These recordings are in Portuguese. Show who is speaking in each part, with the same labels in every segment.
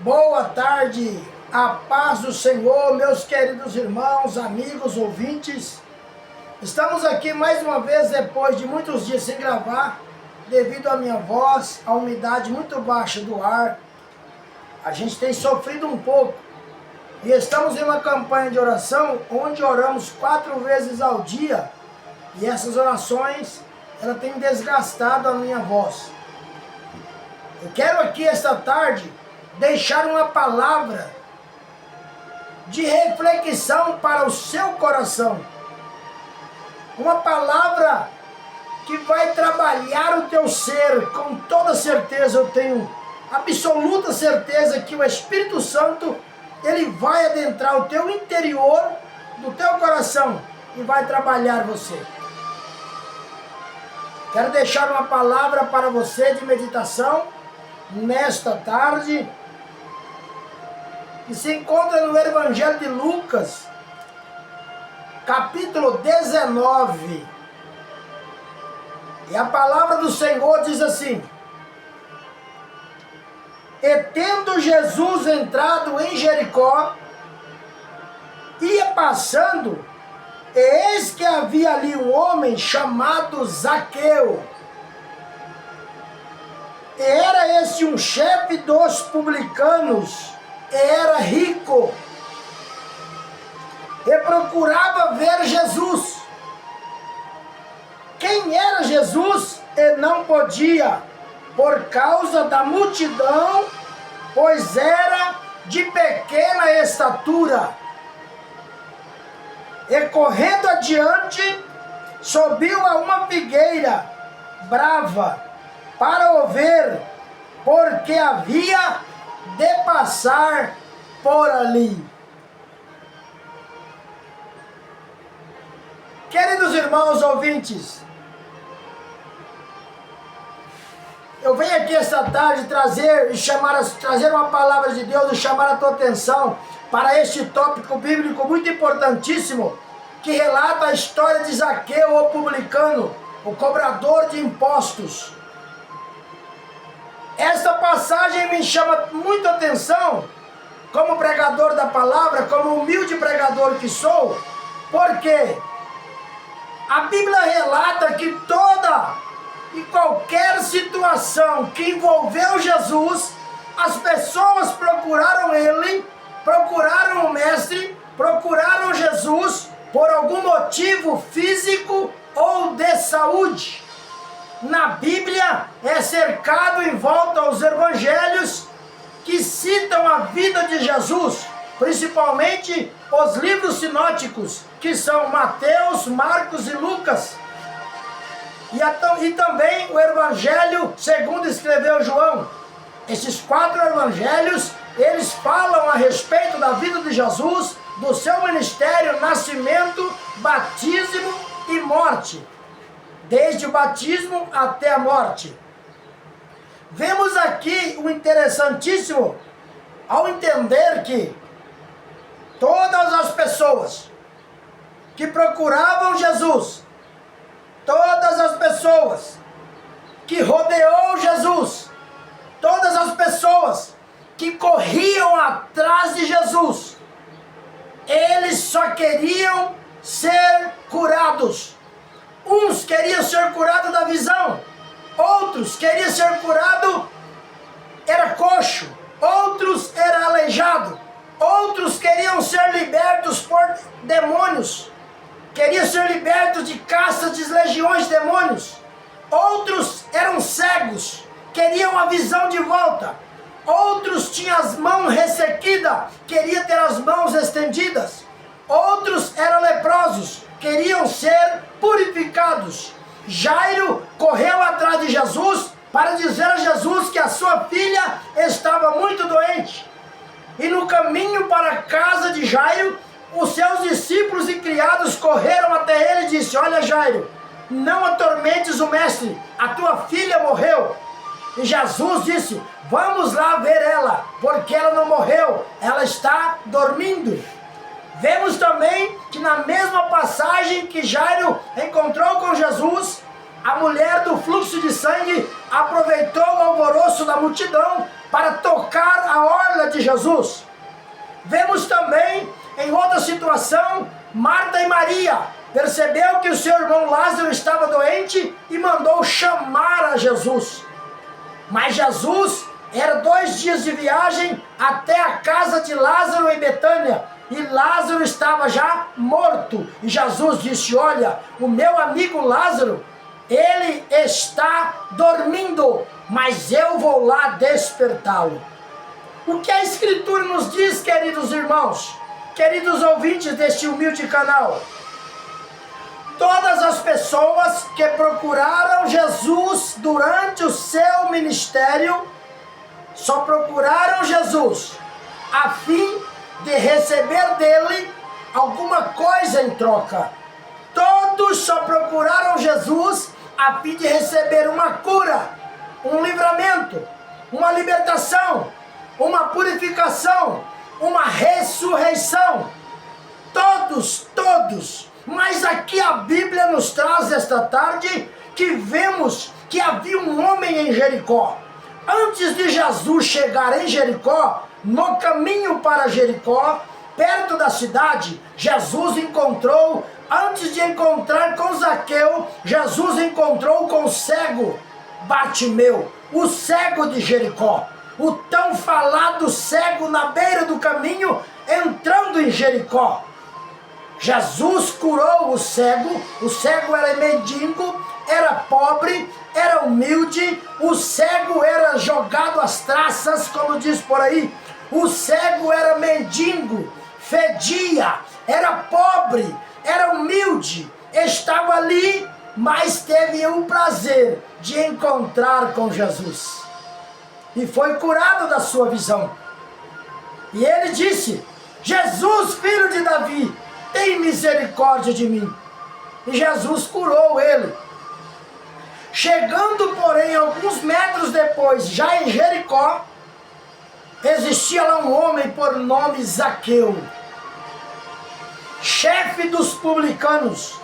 Speaker 1: Boa tarde, a paz do Senhor, meus queridos irmãos, amigos, ouvintes. Estamos aqui mais uma vez depois de muitos dias sem gravar, devido à minha voz, à umidade muito baixa do ar. A gente tem sofrido um pouco e estamos em uma campanha de oração onde oramos 4 vezes ao dia e essas orações ela tem desgastado a minha voz. Eu quero aqui esta tarde deixar uma palavra de reflexão para o seu coração. Uma palavra que vai trabalhar o teu ser, com toda certeza. Eu tenho absoluta certeza que o Espírito Santo, ele vai adentrar o teu interior, do teu coração, e vai trabalhar você. Quero deixar uma palavra para você de meditação nesta tarde, que se encontra no Evangelho de Lucas, capítulo 19. E a palavra do Senhor diz assim: E tendo Jesus entrado em Jericó, ia passando, e eis que havia ali um homem chamado Zaqueu. E era esse um chefe dos publicanos, e era rico, e procurava ver Jesus. Quem era Jesus? E não podia, por causa da multidão, pois era de pequena estatura. E correndo adiante, subiu a uma figueira brava, para o ver, porque havia de passar por ali. Queridos irmãos ouvintes, eu venho aqui esta tarde trazer uma palavra de Deus e chamar a tua atenção para este tópico bíblico muito importantíssimo, que relata a história de Zaqueu, o publicano, o cobrador de impostos. Esta passagem me chama muito atenção, como pregador da palavra, como humilde pregador que sou, porque a Bíblia relata que toda e qualquer situação que envolveu Jesus, as pessoas procuraram ele, procuraram o Mestre, procuraram Jesus por algum motivo físico ou de saúde. Na Bíblia é cercado em volta aos evangelhos que citam a vida de Jesus, principalmente os livros sinóticos, que são Mateus, Marcos e Lucas. E também o evangelho segundo escreveu João. Esses 4 evangelhos, eles falam a respeito da vida de Jesus, do seu ministério, nascimento, batismo e morte. Desde o batismo até a morte. Vemos aqui o interessantíssimo ao entender que todas as pessoas que procuravam Jesus, todas as pessoas que rodeou Jesus, todas as pessoas que corriam atrás de Jesus, eles só queriam ser curados. Uns queriam ser curados da visão, outros queriam ser curados, era coxo, outros era aleijado, outros queriam ser libertos por demônios, queriam ser libertos de castas, de legiões de demônios, outros eram cegos, queriam a visão de volta, outros tinham as mãos ressequidas, queriam ter as mãos estendidas, outros eram leprosos, queriam ser purificados. Jairo correu atrás de Jesus para dizer a Jesus que a sua filha estava muito doente. E no caminho para a casa de Jairo, os seus discípulos e criados correram até ele e disse: Olha, Jairo, não atormentes o mestre, a tua filha morreu. E Jesus disse: Vamos lá ver ela, porque ela não morreu, ela está dormindo. Vemos também que na mesma passagem que Jairo encontrou com Jesus, a mulher do fluxo de sangue aproveitou o alvoroço da multidão para tocar a orla de Jesus. Vemos também, em outra situação, Marta e Maria. Percebeu que o seu irmão Lázaro estava doente e mandou chamar a Jesus. Mas Jesus era 2 dias de viagem até a casa de Lázaro em Betânia. E Lázaro estava já morto. E Jesus disse: olha, o meu amigo Lázaro, ele está dormindo, mas eu vou lá despertá-lo. O que a Escritura nos diz, queridos irmãos, queridos ouvintes deste humilde canal? Todas as pessoas que procuraram Jesus durante o seu ministério, só procuraram Jesus a fim de receber dele alguma coisa em troca. Todos só procuraram Jesus a fim de receber uma cura, um livramento, uma libertação, uma purificação, uma ressurreição. Todos. Mas aqui a Bíblia nos traz esta tarde que vemos que havia um homem em Jericó. Antes de Jesus chegar em Jericó, no caminho para Jericó, perto da cidade, Jesus encontrou, antes de encontrar com Zaqueu, Jesus encontrou com o cego Bartimeu, o cego de Jericó. O tão falado cego na beira do caminho, entrando em Jericó. Jesus curou o cego era mendigo, era pobre, era humilde, o cego era jogado às traças, como diz por aí. O cego era mendigo, fedia, era pobre, era humilde, estava ali, mas teve o prazer de encontrar com Jesus. E foi curado da sua visão. E ele disse: Jesus, filho de Davi, tem misericórdia de mim. E Jesus curou ele. Chegando, porém, alguns metros depois, já em Jericó, existia lá um homem por nome Zaqueu, chefe dos publicanos,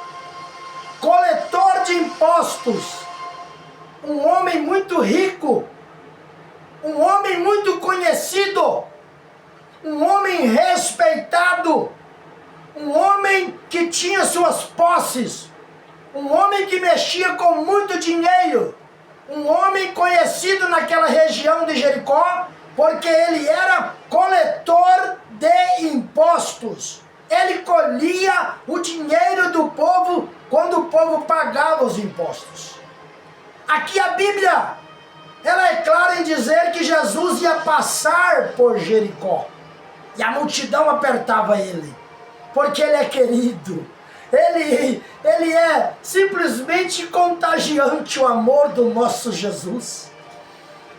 Speaker 1: coletor de impostos, um homem muito rico, um homem muito conhecido, um homem respeitado, um homem que tinha suas posses, um homem que mexia com muito dinheiro, um homem conhecido naquela região de Jericó, porque ele era coletor de impostos. Ele colhia o dinheiro do povo quando o povo pagava os impostos. Aqui a Bíblia, ela é clara em dizer que Jesus ia passar por Jericó. E a multidão apertava ele, porque ele é querido. Ele é simplesmente contagiante, o amor do nosso Jesus.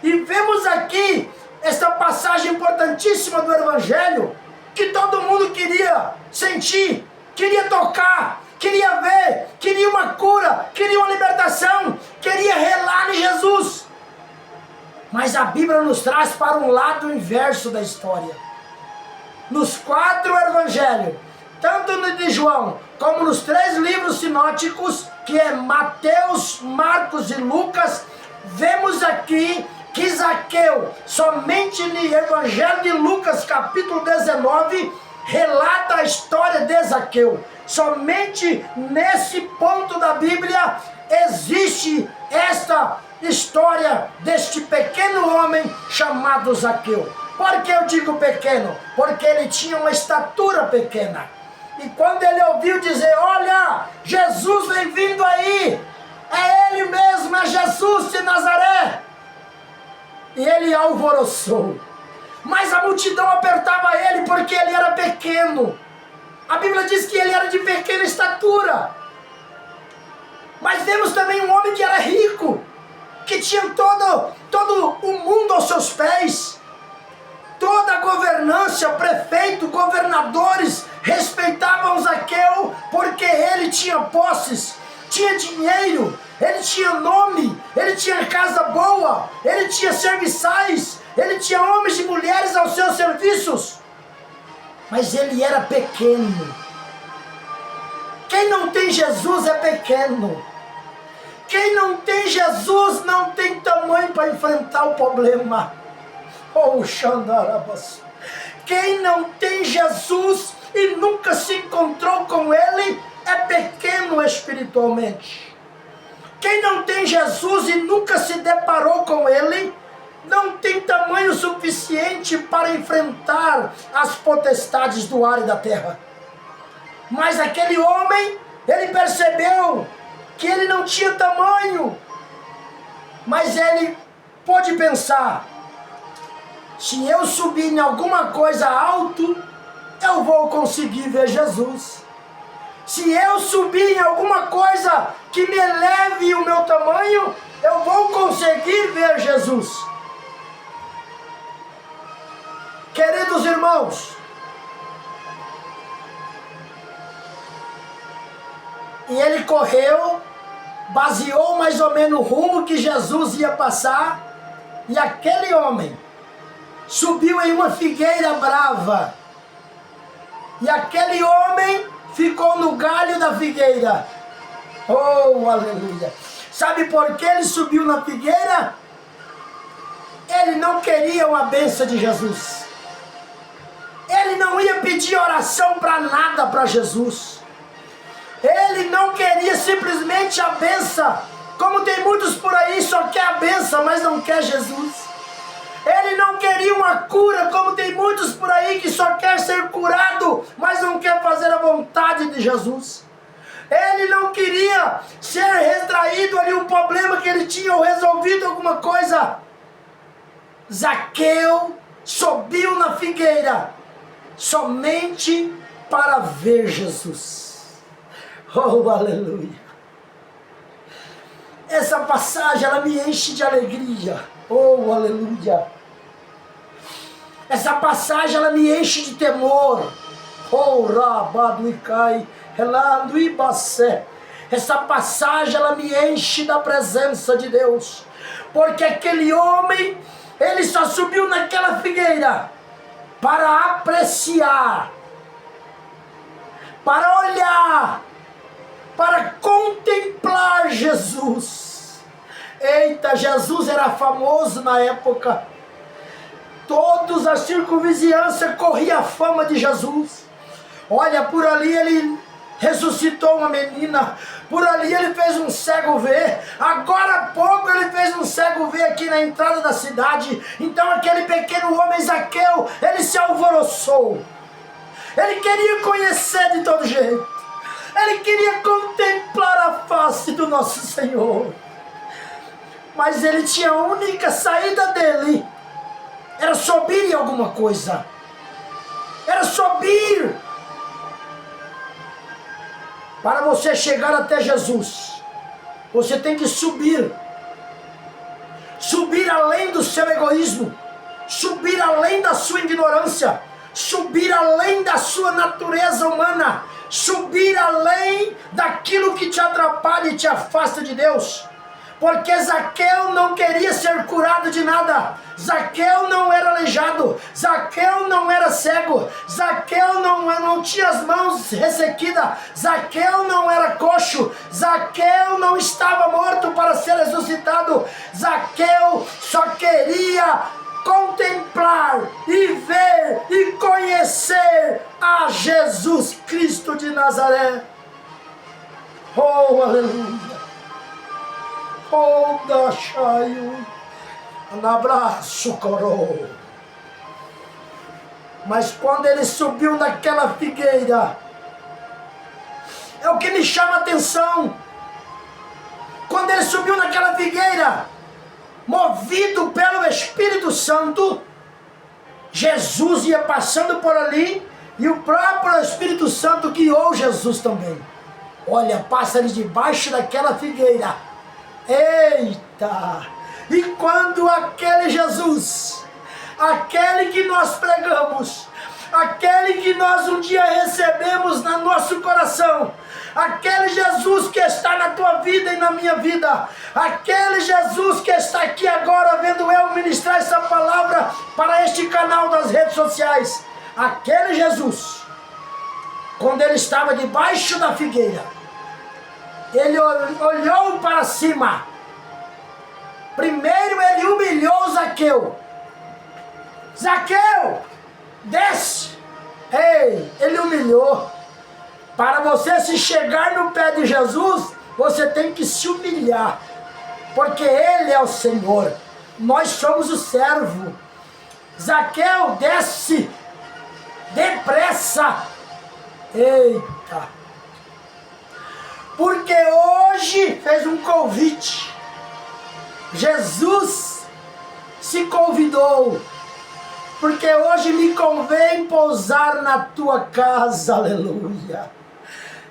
Speaker 1: E vemos aqui esta passagem importantíssima do Evangelho, que todo mundo queria sentir, queria tocar, queria ver, queria uma cura, queria uma libertação, queria relar em Jesus. Mas a Bíblia nos traz para um lado inverso da história. Nos 4 evangelhos, tanto no de João, como nos 3 livros sinóticos, que é Mateus, Marcos e Lucas, vemos aqui que Zaqueu, somente no Evangelho de Lucas, capítulo 19, relata a história de Zaqueu. Somente nesse ponto da Bíblia existe esta história deste pequeno homem chamado Zaqueu. Por que eu digo pequeno? Porque ele tinha uma estatura pequena. E quando ele ouviu dizer: olha, Jesus vem vindo aí, é ele mesmo, é Jesus de Nazaré, e ele alvoroçou. Mas a multidão apertava ele porque ele era pequeno. A Bíblia diz que ele era de pequena estatura. Mas vemos também um homem que era rico, que tinha todo o mundo aos seus pés. Toda a governância, prefeito, governadores respeitavam Zaqueu porque ele tinha posses, tinha dinheiro, ele tinha nome, ele tinha casa boa, ele tinha serviçais, ele tinha homens e mulheres aos seus serviços. Mas ele era pequeno. Quem não tem Jesus é pequeno. Quem não tem Jesus não tem tamanho para enfrentar o problema. Oh, Xandarabas. Quem não tem Jesus e nunca se encontrou com Ele é pequeno espiritualmente. Quem não tem Jesus e nunca se deparou com Ele não tem tamanho suficiente para enfrentar as potestades do ar e da terra. Mas aquele homem, ele percebeu que ele não tinha tamanho, mas ele pôde pensar: se eu subir em alguma coisa alto, eu vou conseguir ver Jesus. Se eu subir em alguma coisa que me eleve o meu tamanho, eu vou conseguir ver Jesus. Queridos irmãos, e ele correu, baseou mais ou menos o rumo que Jesus ia passar, e aquele homem subiu em uma figueira brava, e aquele homem ficou no galho da figueira. Oh, aleluia! Sabe por que ele subiu na figueira? Ele não queria uma bênção de Jesus. Ele não ia pedir oração para nada para Jesus. Ele não queria simplesmente a bênção, como tem muitos por aí, só quer a bênção, mas não quer Jesus. Ele não queria uma cura, como tem muitos por aí que só quer ser curado, mas não quer fazer a vontade de Jesus. Ele não queria ser retraído ali um problema que ele tinha ou resolvido alguma coisa. Zaqueu subiu na figueira somente para ver Jesus. Oh, aleluia! Essa passagem, ela me enche de alegria. Oh, aleluia! Essa passagem, ela me enche de temor. Oh, rabaduicai, relanduibacé. Essa passagem, ela me enche da presença de Deus. Porque aquele homem, ele só subiu naquela figueira para apreciar, para olhar, para contemplar Jesus. Eita, Jesus era famoso na época. Todos a circunvizinhança corria a fama de Jesus. Olha, por ali ele ressuscitou uma menina, por ali ele fez um cego ver, agora há pouco ele fez um cego ver aqui na entrada da cidade. Então aquele pequeno homem Zaqueu, ele se alvoroçou. Ele queria conhecer de todo jeito. Ele queria contemplar a face do nosso Senhor. Mas ele tinha a única saída dele, era subir em alguma coisa. Era subir. Para você chegar até Jesus, você tem que subir. Subir além do seu egoísmo. Subir além da sua ignorância. Subir além da sua natureza humana. Subir além daquilo que te atrapalha e te afasta de Deus. Porque Zaqueu não queria ser curado de nada. Zaqueu não era aleijado. Zaqueu não era cego. Zaqueu não tinha as mãos ressequidas. Zaqueu não era coxo. Zaqueu não estava morto para ser ressuscitado. Zaqueu só queria contemplar e ver e conhecer a Jesus Cristo de Nazaré. Oh, aleluia! Oh, Dachaio, um abraço, coroa. Mas quando ele subiu naquela figueira, é o que me chama a atenção. Quando ele subiu naquela figueira, movido pelo Espírito Santo, Jesus ia passando por ali e o próprio Espírito Santo guiou Jesus também. Olha, passa ali debaixo daquela figueira. Eita! E quando aquele Jesus, aquele que nós pregamos, aquele que nós um dia recebemos no nosso coração, aquele Jesus que está na tua vida e na minha vida, aquele Jesus que está aqui agora vendo eu ministrar essa palavra para este canal das redes sociais, aquele Jesus, quando ele estava debaixo da figueira, ele olhou para cima. Primeiro ele humilhou Zaqueu. Zaqueu, desce. Ei, ele humilhou. Para você se chegar no pé de Jesus, você tem que se humilhar, porque ele é o Senhor, nós somos o servo. Zaqueu, desce depressa. Eita, porque hoje fez um convite. Jesus se convidou, porque hoje me convém pousar na tua casa, aleluia.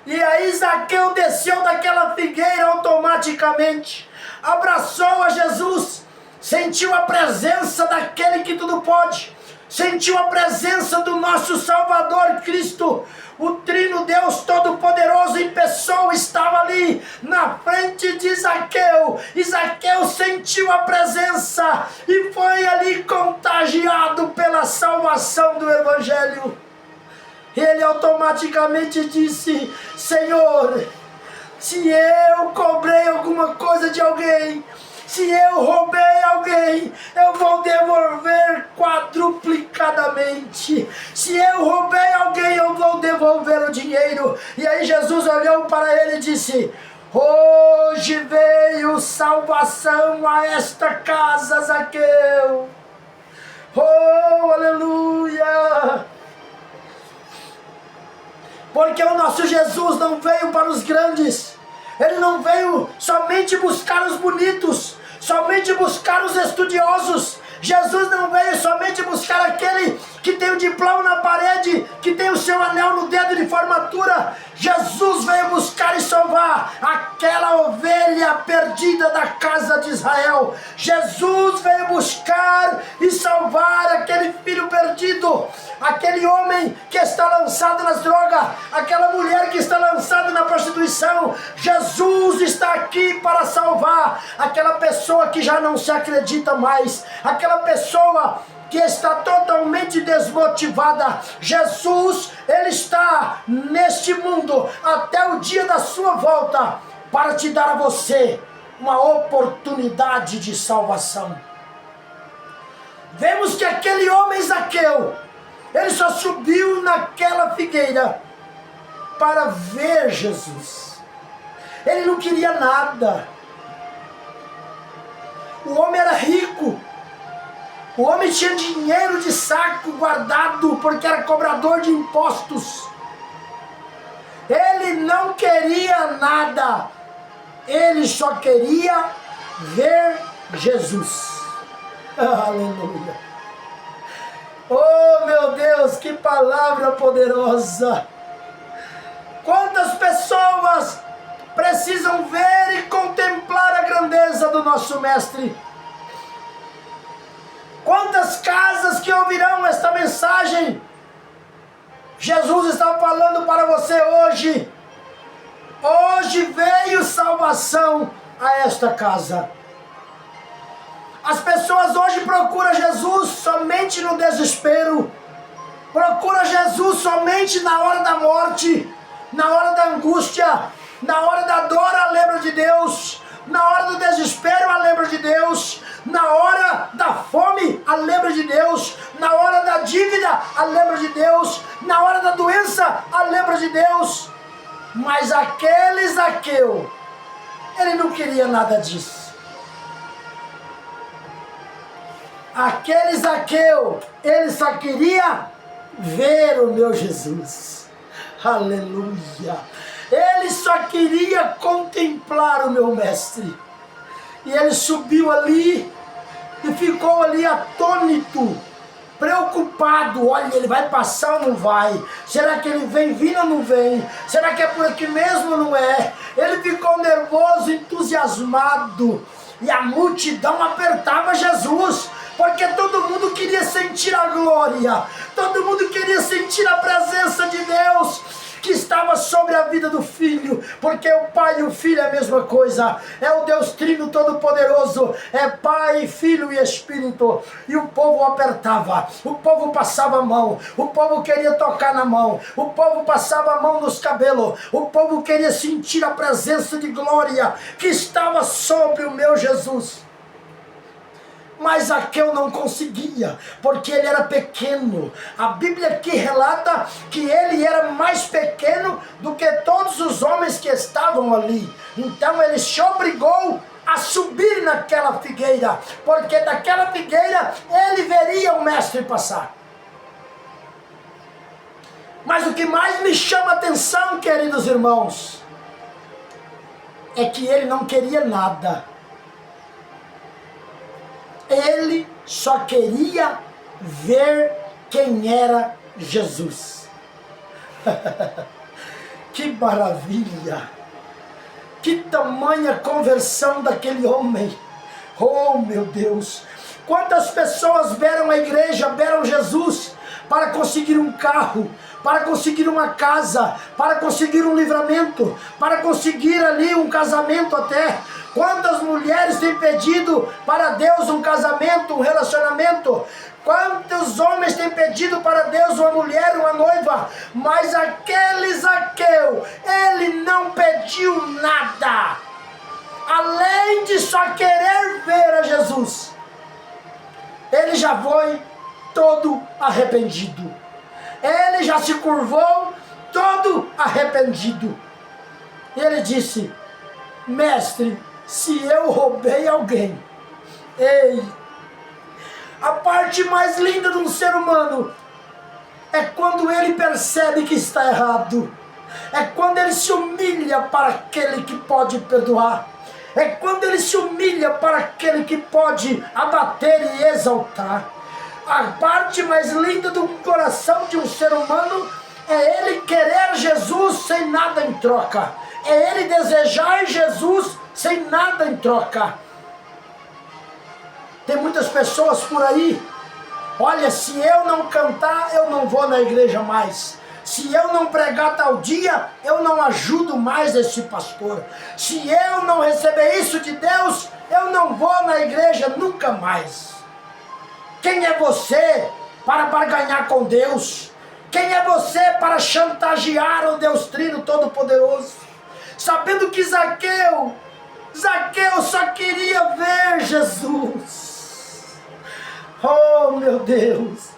Speaker 1: E aí Zaqueu desceu daquela figueira automaticamente, abraçou a Jesus, sentiu a presença daquele que tudo pode, sentiu a presença do nosso Salvador Cristo. O Trino Deus Todo-Poderoso em pessoa estava ali na frente de Zaqueu, e Zaqueu sentiu a presença e foi ali contagiado pela salvação do Evangelho. Ele automaticamente disse: Senhor, se eu cobrei alguma coisa de alguém, se eu roubei alguém, eu vou devolver quadruplicadamente. Se eu roubei alguém, eu vou devolver o dinheiro. E aí Jesus olhou para ele e disse: hoje veio salvação a esta casa, Zaqueu. Oh, aleluia! Porque o nosso Jesus não veio para os grandes. Ele não veio somente buscar os bonitos, somente buscar os estudiosos. Jesus não veio somente buscar aquele que tem o diploma na parede, que tem o seu anel no dedo de formatura. Jesus veio buscar e salvar aquela ovelha perdida da casa de Israel. Jesus veio buscar e salvar aquele filho perdido, aquele homem que está lançado nas drogas, aquela mulher que está lançada na prostituição. Jesus está aqui para salvar aquela pessoa que já não se acredita mais, aquela pessoa que está totalmente desmotivada. Jesus, ele está neste mundo até o dia da sua volta para te dar a você uma oportunidade de salvação. Vemos que aquele homem Zaqueu, ele só subiu naquela figueira para ver Jesus. Ele não queria nada. O homem era rico. O homem tinha dinheiro de saco guardado, porque era cobrador de impostos. Ele não queria nada. Ele só queria ver Jesus. Aleluia. Oh, meu Deus, que palavra poderosa. Quantas pessoas precisam ver e contemplar a grandeza do nosso Mestre? Quantas casas que ouvirão esta mensagem? Jesus está falando para você hoje. Hoje veio salvação a esta casa. As pessoas hoje procuram Jesus somente no desespero. Procuram Jesus somente na hora da morte, na hora da angústia, na hora da dor, a lembra de Deus. Na hora do desespero, a lembra de Deus. Na hora da fome, a lembra de Deus. Na hora da dívida, a lembra de Deus. Na hora da doença, a lembra de Deus. Mas aquele Zaqueu, ele não queria nada disso. Aquele Zaqueu, ele só queria ver o meu Jesus. Aleluia. Ele só queria contemplar o meu Mestre. E ele subiu ali e ficou ali atônito, preocupado. Olha, ele vai passar ou não vai? Será que ele vem vindo ou não vem? Será que é por aqui mesmo ou não é? Ele ficou nervoso, entusiasmado. E a multidão apertava Jesus, porque todo mundo queria sentir a glória. Todo mundo queria sentir a presença de Deus que estava sobre a vida do Filho, porque o Pai e o Filho é a mesma coisa, é o Deus Trino Todo-Poderoso, é Pai, Filho e Espírito. E o povo apertava, o povo passava a mão, o povo queria tocar na mão, o povo passava a mão nos cabelos, o povo queria sentir a presença de glória que estava sobre o meu Jesus. Mas Zaqueu não conseguia, porque ele era pequeno. A Bíblia aqui relata que ele era mais pequeno do que todos os homens que estavam ali. Então ele se obrigou a subir naquela figueira, porque daquela figueira ele veria o mestre passar. Mas o que mais me chama a atenção, queridos irmãos, é que ele não queria nada. Ele só queria ver quem era Jesus. Que maravilha! Que tamanha conversão daquele homem! Oh, meu Deus! Quantas pessoas vieram à igreja, vieram Jesus para conseguir um carro, para conseguir uma casa, para conseguir um livramento, para conseguir ali um casamento até. Quantas mulheres têm pedido para Deus um casamento, um relacionamento? Quantos homens têm pedido para Deus uma mulher, uma noiva? Mas aquele Zaqueu, ele não pediu nada, além de só querer ver a Jesus. Ele já foi todo arrependido. Ele já se curvou todo arrependido. E ele disse: mestre, se eu roubei alguém, ei, a parte mais linda de um ser humano é quando ele percebe que está errado. É quando ele se humilha para aquele que pode perdoar. É quando ele se humilha para aquele que pode abater e exaltar. A parte mais linda do coração de um ser humano é ele querer Jesus sem nada em troca. É ele desejar Jesus sem nada em troca. Tem muitas pessoas por aí: olha, se eu não cantar, eu não vou na igreja mais. Se eu não pregar tal dia, eu não ajudo mais esse pastor. Se eu não receber isso de Deus, eu não vou na igreja nunca mais. Quem é você para barganhar com Deus? Quem é você para chantagear o Deus Trino Todo-Poderoso? Sabendo que Zaqueu só queria ver Jesus. Oh, meu Deus!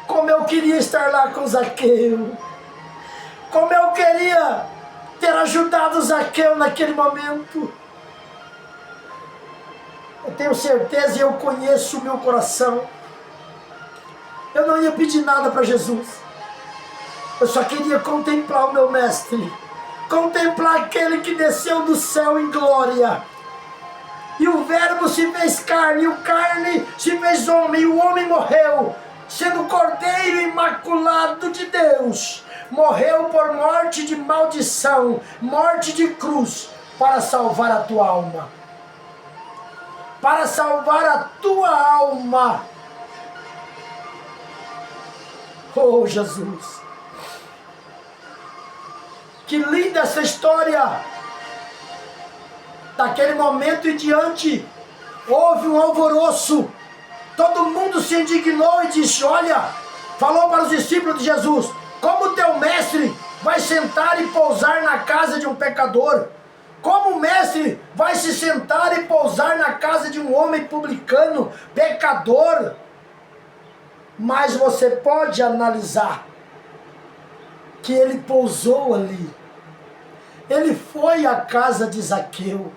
Speaker 1: Como eu queria estar lá com Zaqueu. Como eu queria ter ajudado Zaqueu naquele momento. Eu tenho certeza e eu conheço o meu coração. Eu não ia pedir nada para Jesus. Eu só queria contemplar o meu mestre. Contemplar aquele que desceu do céu em glória. E o verbo se fez carne, e o carne se fez homem, e o homem morreu, sendo o Cordeiro imaculado de Deus. Morreu por morte de maldição, morte de cruz, para salvar a tua alma. Para salvar a tua alma. Oh, Jesus! Que linda essa história! Daquele momento em diante, houve um alvoroço. Todo mundo se indignou e disse: olha, falou para os discípulos de Jesus: como teu mestre vai sentar e pousar na casa de um pecador? Como o mestre vai se sentar e pousar na casa de um homem publicano, pecador? Mas você pode analisar que ele pousou ali. Ele foi à casa de Zaqueu.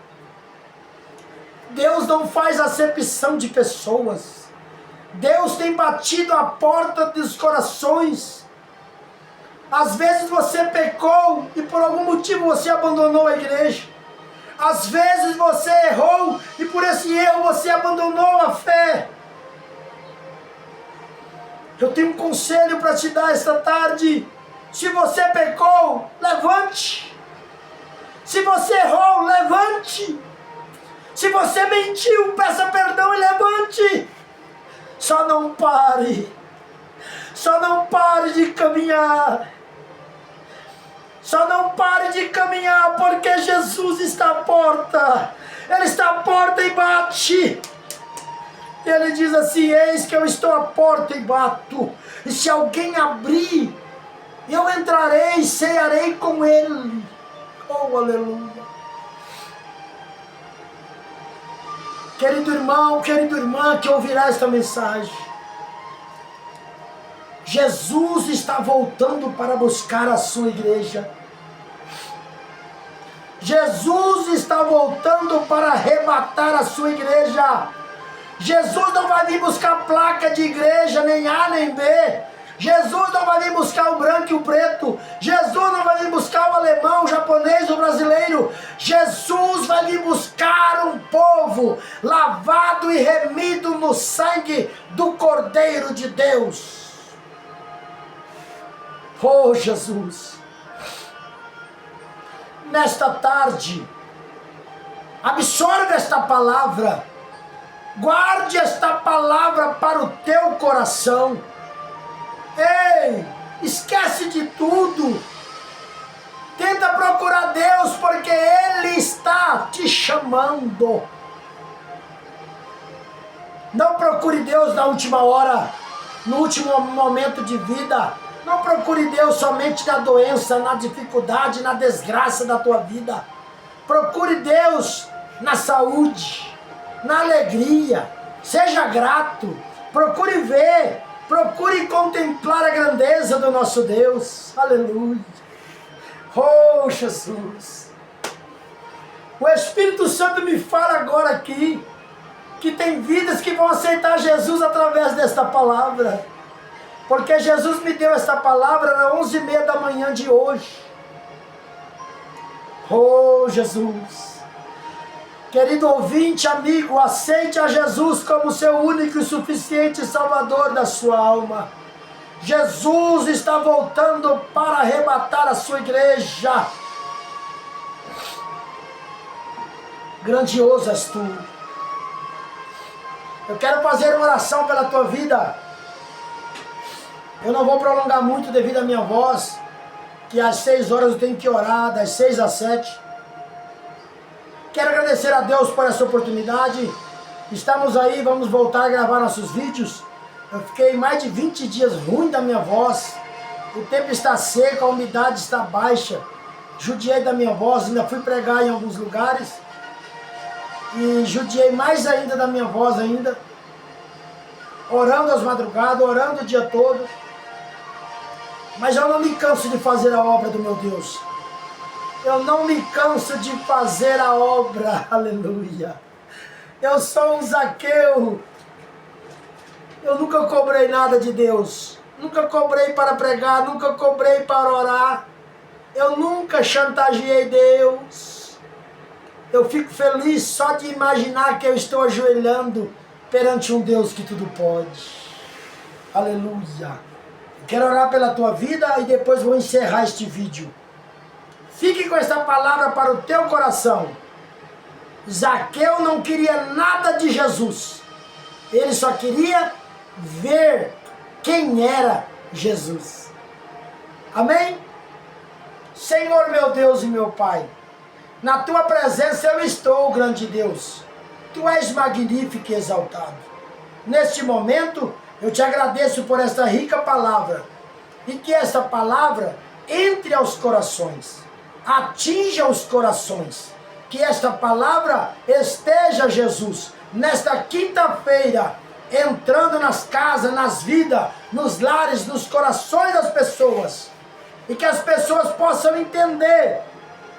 Speaker 1: Deus não faz acepção de pessoas. Deus tem batido a porta dos corações. Às vezes você pecou e por algum motivo você abandonou a igreja. Às vezes você errou e por esse erro você abandonou a fé. Eu tenho um conselho para te dar esta tarde. Se você pecou, levante. Se você errou, levante. Se você mentiu, peça perdão e levante. Só não pare. Só não pare de caminhar. Só não pare de caminhar, porque Jesus está à porta. Ele está à porta e bate. Ele diz assim: eis que eu estou à porta e bato. E se alguém abrir, eu entrarei e cearei com ele. Oh, aleluia. Querido irmão, querida irmã que ouvirá esta mensagem, Jesus está voltando para buscar a sua igreja. Jesus está voltando para arrebatar a sua igreja. Jesus não vai vir buscar placa de igreja, nem A nem B. Jesus não vai vir buscar o branco e o preto. Jesus não vai vir buscar o alemão, o japonês, o brasileiro. Jesus vai vir buscar um povo lavado e remido no sangue do Cordeiro de Deus. Oh, Jesus! Nesta tarde, absorve esta palavra, guarde esta palavra para o teu coração. Ei, esquece de tudo, tenta procurar Deus, porque Ele está te chamando. Não procure Deus na última hora, no último momento de vida. Não procure Deus somente na doença, na dificuldade, na desgraça da tua vida. Procure Deus na saúde, na alegria. Seja grato. Procure ver, procure contemplar a grandeza do nosso Deus. Aleluia. Oh, Jesus. O Espírito Santo me fala agora aqui que tem vidas que vão aceitar Jesus através desta palavra. Porque Jesus me deu essa palavra às 11h30 da manhã de hoje. Oh, Jesus. Querido ouvinte, amigo, aceite a Jesus como seu único e suficiente Salvador da sua alma. Jesus está voltando para arrebatar a sua igreja. Grandioso és tu. Eu quero fazer uma oração pela tua vida. Eu não vou prolongar muito devido à minha voz, que às 6 horas eu tenho que orar, das 6 às 7. Quero agradecer a Deus por essa oportunidade. Estamos aí, vamos voltar a gravar nossos vídeos. Eu fiquei mais de 20 dias ruim da minha voz. O tempo está seco, a umidade está baixa. Judiei da minha voz, ainda fui pregar em alguns lugares. E judiei mais ainda da minha voz ainda. Orando às madrugadas, orando o dia todo. Mas eu não me canso de fazer a obra do meu Deus. Eu não me canso de fazer a obra. Aleluia. Eu sou um Zaqueu. Eu nunca cobrei nada de Deus. Nunca cobrei para pregar. Nunca cobrei para orar. Eu nunca chantageei Deus. Eu fico feliz só de imaginar que eu estou ajoelhando perante um Deus que tudo pode. Aleluia. Quero orar pela tua vida e depois vou encerrar este vídeo. Fique com esta palavra para o teu coração. Zaqueu não queria nada de Jesus. Ele só queria ver quem era Jesus. Amém? Senhor meu Deus e meu Pai, na tua presença eu estou, grande Deus. Tu és magnífico e exaltado. Neste momento, eu te agradeço por esta rica palavra. E que esta palavra entre aos corações. Atinja os corações. Que esta palavra esteja, Jesus, nesta quinta-feira, entrando nas casas, nas vidas, nos lares, nos corações das pessoas. E que as pessoas possam entender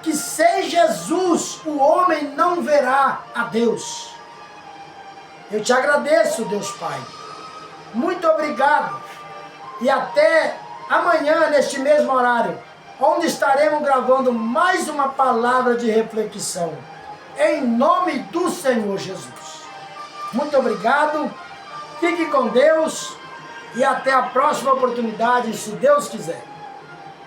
Speaker 1: que sem Jesus o homem não verá a Deus. Eu te agradeço, Deus Pai. Muito obrigado. E até amanhã, neste mesmo horário, onde estaremos gravando mais uma palavra de reflexão. Em nome do Senhor Jesus. Muito obrigado. Fique com Deus. E até a próxima oportunidade, se Deus quiser.